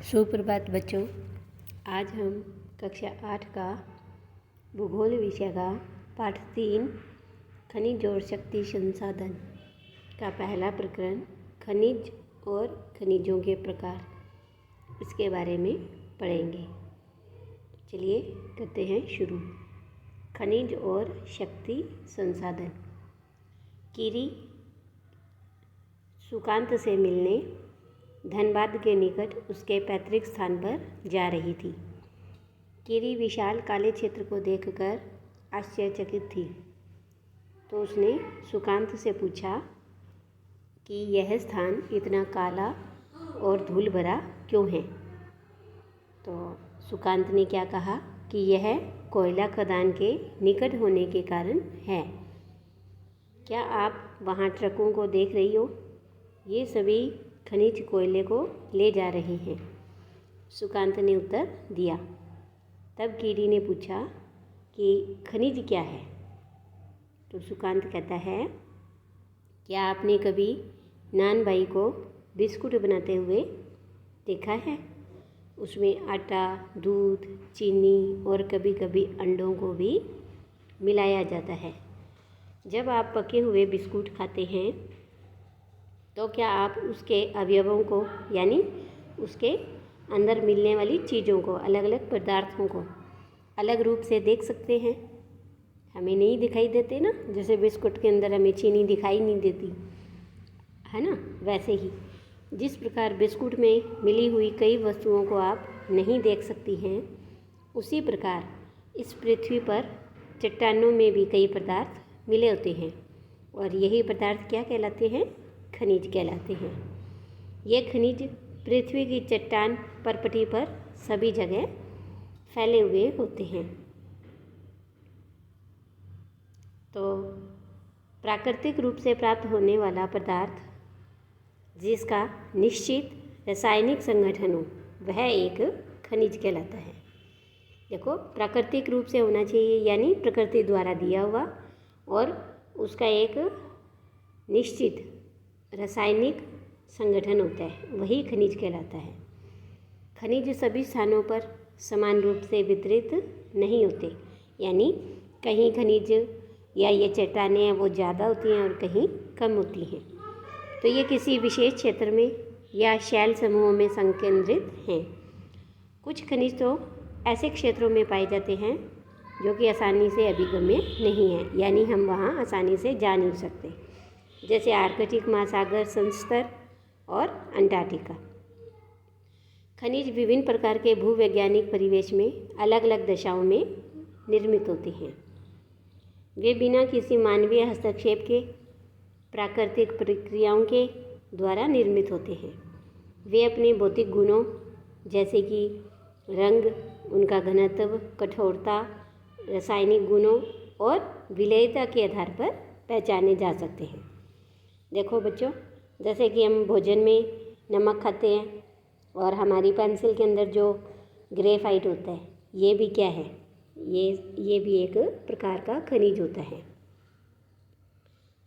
सुप्रभात बच्चों। आज हम कक्षा 8 का भूगोल विषय का पाठ 3 खनिज और शक्ति संसाधन का पहला प्रकरण खनिज और खनिजों के प्रकार, इसके बारे में पढ़ेंगे। चलिए करते हैं शुरू। खनिज और शक्ति संसाधन। कीरी सुकांत से मिलने धनबाद के निकट उसके पैतृक स्थान पर जा रही थी। कीरी विशाल काले क्षेत्र को देखकर आश्चर्यचकित थी, तो उसने सुकांत से पूछा कि यह स्थान इतना काला और धूल भरा क्यों है। तो सुकांत ने क्या कहा कि यह कोयला खदान के निकट होने के कारण है। क्या आप वहाँ ट्रकों को देख रही हो? ये सभी खनिज कोयले को ले जा रहे हैं, सुकांत ने उत्तर दिया। तब कीरी ने पूछा कि खनिज क्या है। तो सुकांत कहता है, क्या आपने कभी नान बाई को बिस्कुट बनाते हुए देखा है? उसमें आटा, दूध, चीनी और कभी कभी अंडों को भी मिलाया जाता है। जब आप पके हुए बिस्कुट खाते हैं तो क्या आप उसके अवयवों को, यानी उसके अंदर मिलने वाली चीज़ों को, अलग अलग पदार्थों को अलग रूप से देख सकते हैं? हमें नहीं दिखाई देते ना, जैसे बिस्कुट के अंदर हमें चीनी दिखाई नहीं देती है ना, वैसे ही जिस प्रकार बिस्कुट में मिली हुई कई वस्तुओं को आप नहीं देख सकती हैं, उसी प्रकार इस पृथ्वी पर चट्टानों में भी कई पदार्थ मिले होते हैं, और यही पदार्थ क्या कहलाते हैं? खनिज कहलाते हैं। ये खनिज पृथ्वी की चट्टान परपटी पर सभी जगह फैले हुए होते हैं। तो प्राकृतिक रूप से प्राप्त होने वाला पदार्थ जिसका निश्चित रासायनिक संगठन हो, वह एक खनिज कहलाता है। देखो, प्राकृतिक रूप से होना चाहिए, यानी प्रकृति द्वारा दिया हुआ, और उसका एक निश्चित रासायनिक संगठन होता है, वही खनिज कहलाता है। खनिज सभी स्थानों पर समान रूप से वितरित नहीं होते, यानी कहीं खनिज या ये चट्टानें हैं वो ज़्यादा होती हैं और कहीं कम होती हैं। तो ये किसी विशेष क्षेत्र में या शैल समूहों में संकेंद्रित हैं। कुछ खनिज तो ऐसे क्षेत्रों में पाए जाते हैं जो कि आसानी से अभिगम्य नहीं है, यानी हम वहाँ आसानी से जा नहीं सकते, जैसे आर्कटिक महासागर, संस्तर और अंटार्कटिका। खनिज विभिन्न प्रकार के भूवैज्ञानिक परिवेश में अलग अलग दशाओं में निर्मित होते हैं। वे बिना किसी मानवीय हस्तक्षेप के प्राकृतिक प्रक्रियाओं के द्वारा निर्मित होते हैं। वे अपने भौतिक गुणों, जैसे कि रंग, उनका घनत्व, कठोरता, रासायनिक गुणों और विलेयता के आधार पर पहचाने जा सकते हैं। देखो बच्चों, जैसे कि हम भोजन में नमक खाते हैं और हमारी पेंसिल के अंदर जो ग्रेफाइट होता है, ये भी क्या है? ये भी एक प्रकार का खनिज होता है।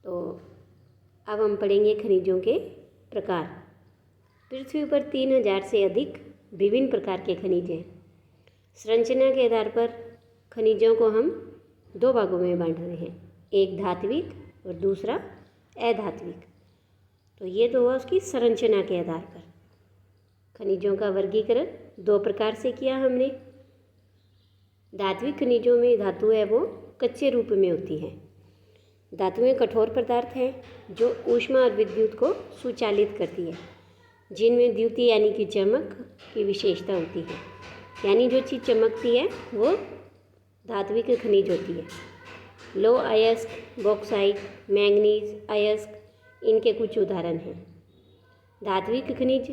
तो अब हम पढ़ेंगे खनिजों के प्रकार। पृथ्वी पर 3000 से अधिक विभिन्न प्रकार के खनिज हैं। संरचना के आधार पर खनिजों को हम 2 भागों में बांट रहे हैं, एक धात्विक और दूसरा अधात्विक। तो ये तो हुआ उसकी संरचना के आधार पर। खनिजों का वर्गीकरण 2 प्रकार से किया हमने। धात्विक खनिजों में धातु है वो कच्चे रूप में होती है। धातुएं कठोर पदार्थ हैं जो ऊष्मा और विद्युत को सुचालित करती है, जिनमें द्युति यानी कि चमक की विशेषता होती है, यानी जो चीज़ चमकती है वो धात्विक खनिज होती है। लो अयस्क, बॉक्साइट, मैंगनीज, अयस्क इनके कुछ उदाहरण हैं। धात्विक खनिज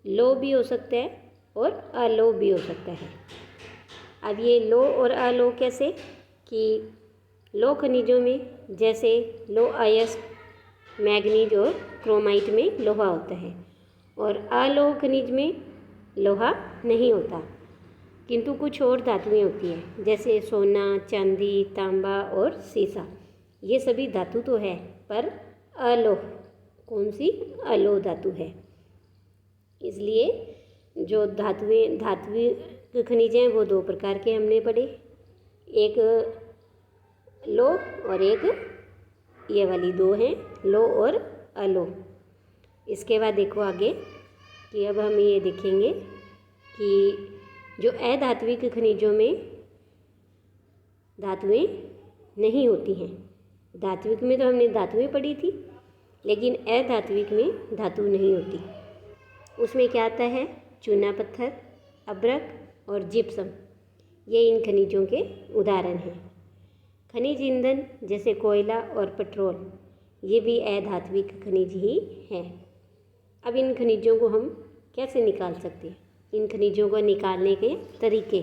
लो भी हो सकता है और अलो भी हो सकता है। अब ये लो और अलो कैसे? कि लो खनिजों में जैसे लो अयस्क, मैंगनीज और क्रोमाइट में लोहा होता है, और अलो खनिज में लोहा नहीं होता, किंतु कुछ और धातुएं होती हैं, जैसे सोना, चांदी, तांबा और सीसा। ये सभी धातु तो है, पर अलोह, कौन सी? अलोह धातु है। इसलिए जो धात्विक खनिज हैं वो दो प्रकार के हमने पढ़े, एक लो और एक ये वाली, दो हैं, लो और अलो। इसके बाद देखो आगे कि अब हम ये देखेंगे कि जो अधात्विक खनिजों में धातुएं नहीं होती हैं। धात्विक में तो हमने धातुएं पढ़ी थी, लेकिन अधात्विक में धातु नहीं होती। उसमें क्या आता है? चूना पत्थर, अब्रक और जिप्सम, ये इन खनिजों के उदाहरण हैं। खनिज ईंधन जैसे कोयला और पेट्रोल, ये भी अधात्विक खनिज ही हैं। अब इन खनिजों को हम कैसे निकाल सकते हैं? इन खनिजों को निकालने के तरीके,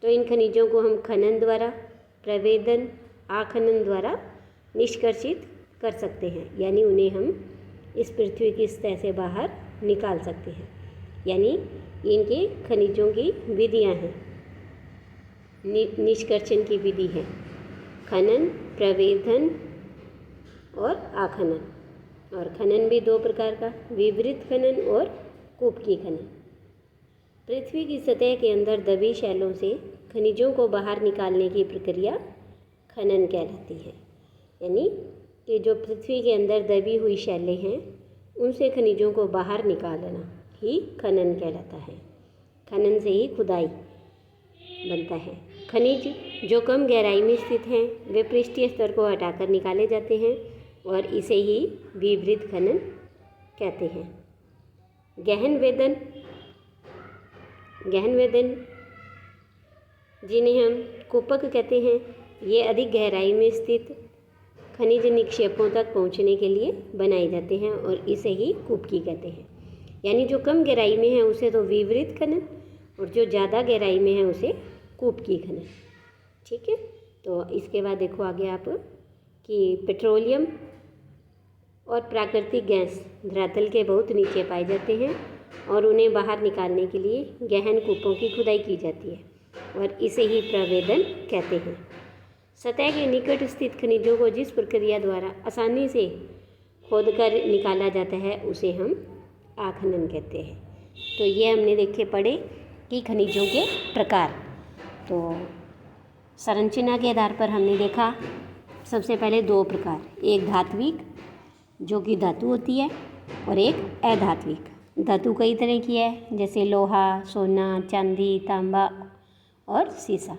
तो इन खनिजों को हम खनन द्वारा, प्रवेदन, आखनन द्वारा निष्कर्षित कर सकते हैं, यानी उन्हें हम इस पृथ्वी की सतह से बाहर निकाल सकते हैं। यानी इनके खनिजों की विधियां हैं, निष्कर्षण की विधि है खनन, प्रवेदन और आखनन। और खनन भी दो प्रकार का, विवृत खनन और कूपकी खनन। पृथ्वी की सतह के अंदर दबी शैलों से खनिजों को बाहर निकालने की प्रक्रिया खनन कहलाती है। यानी कि जो पृथ्वी के अंदर दबी हुई शैलें हैं, उनसे खनिजों को बाहर निकालना ही खनन कहलाता है। खनन से ही खुदाई बनता है। खनिज जो कम गहराई में स्थित हैं, वे पृष्ठीय स्तर को हटाकर निकाले जाते हैं और इसे ही विवृत खनन कहते हैं। गहन वेदन जिन्हें हम कूपक कहते हैं, ये अधिक गहराई में स्थित खनिज निक्षेपों तक पहुंचने के लिए बनाए जाते हैं और इसे ही कूपकी कहते हैं। यानी जो कम गहराई में है उसे तो विवृत खनन, और जो ज़्यादा गहराई में है उसे कूपकी खनन। ठीक है, तो इसके बाद देखो आगे आप कि पेट्रोलियम और प्राकृतिक गैस धरातल के बहुत नीचे पाए जाते हैं और उन्हें बाहर निकालने के लिए गहन कूपों की खुदाई की जाती है और इसे ही प्रवेदन कहते हैं। सतह के निकट स्थित खनिजों को जिस प्रक्रिया द्वारा आसानी से खोदकर निकाला जाता है उसे हम आखनन कहते हैं। तो ये हमने पढ़े कि खनिजों के प्रकार। तो संरचना के आधार पर हमने देखा सबसे पहले दो प्रकार, एक धात्विक जो कि धातु होती है और एक अधात्विक। धातु कई तरह की है, जैसे लोहा, सोना, चांदी, तांबा और सीसा।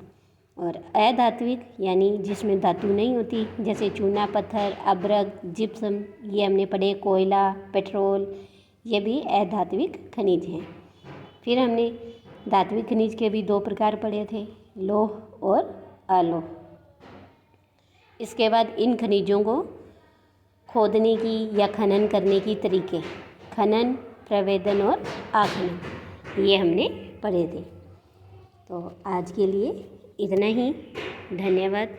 और अधात्विक यानी जिसमें धातु नहीं होती, जैसे चूना पत्थर, अब्रक, जिप्सम, ये हमने पढ़े, कोयला, पेट्रोल, ये भी अधात्विक खनिज हैं। फिर हमने धात्विक खनिज के भी दो प्रकार पढ़े थे, लोह और अलोह। इसके बाद इन खनिजों को खोदने की या खनन करने की तरीके, खनन, प्रवेदन और आखनन, ये हमने पढ़े थे। तो आज के लिए इतना ही। धन्यवाद।